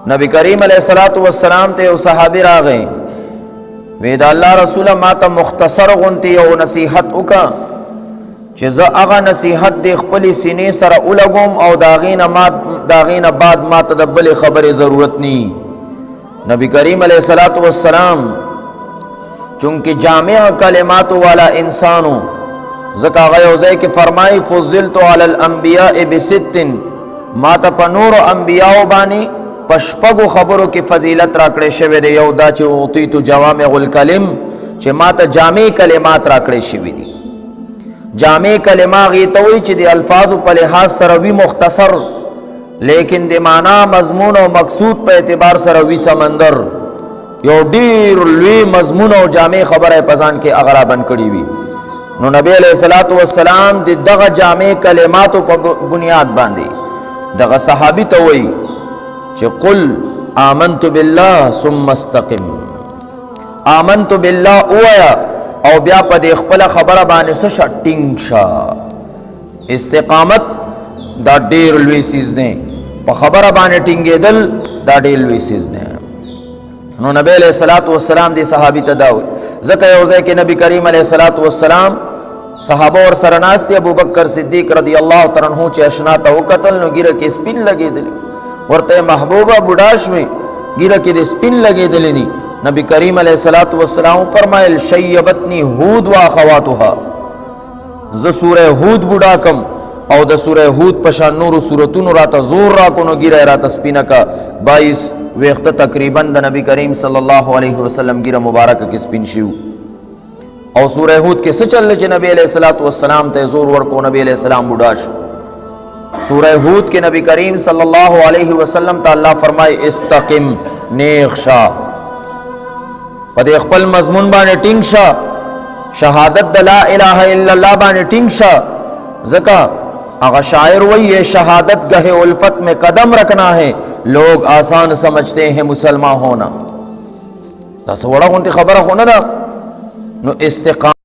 نبی کریم علیہ السلام تے او صحابی راغیں وید اللہ رسول ما تا مختصر غنتی او نصیحت اکا چی زا اغا نصیحت دی خپلی سینے سر اولگم او داغین بعد ما تدبل خبر ضرورت نی. نبی کریم علیہ السلام چونکہ جامع کلمات والا انسانو زکا غیوزے کہ فرمائی فضلتو علی الانبیاء بستن ما تا پنور انبیاء بانی پشپگو خبرو کی فضیلت راکڑے شوی دی. یو دا چی اعطیتو جوامع الکلم چی ما تا جامع کلمات راکڑے شوی دی. جامع کلمہ غیتوی چی دی الفاظو پا لحاظ سروی مختصر لیکن دی معنی مضمون و مقصود پہ اعتبار سروی سمندر. یو دیر لوی مضمون و جامع خبر پزان کے اغرا بن کڑی وی. نو نبی علیہ السلام دی دغا جامع کلماتو پا بنیاد باندی دغا صحابی توئی چی قل آمنت باللہ ثم استقم. آمنت باللہ اویا او بیا پا دی اخپل خبر بانے سشا ٹنگ شا. استقامت دا دیر لوی سیز نے پا خبر بانے ٹنگے دل دا دیر لوی سیز نے. نو نبی علیہ السلام دی صحابی تداوی ذکر یوزے کہ نبی کریم علیہ السلام صحابہ اور سرناستی ابو بکر صدیق رضی اللہ عنہ چی اشناتا وقتل نو گیرہ کی سپین لگے دلی ورطے محبوبہ بڑاش میں گیرہ کی دی سپین لگے دلی نی. نبی کریم علیہ السلام فرمائل شیبتنی ہود و اخواتها ز سورہ ہود بڑا کم او د سورہ ہود پشان نور سورتون راتا زور راکنو گیرہ راتا سپینکا 22 ویخت تقریباً دا نبی کریم صلی اللہ علیہ وسلم گیرہ مبارک کی سپین شیو. او سورہ ہود کے سچل لچے نبی علیہ السلام تے زور ورکو نبی علیہ السلام بڑاش. سورہ ہود کے نبی کریم صلی اللہ علیہ وسلم تا اللہ فرمائے استقم نیغ شا پدے اخپل مضمون بانے ٹنگ شا شہادت دا لا الہ الا اللہ بانے ٹنگ شا. زکا اگر شاعر وہی یہ شہادت گہے الفت میں قدم رکھنا ہے لوگ آسان سمجھتے ہیں مسلمان ہونا. دا سوڑا کونتی خبر ہونا دا نو استقام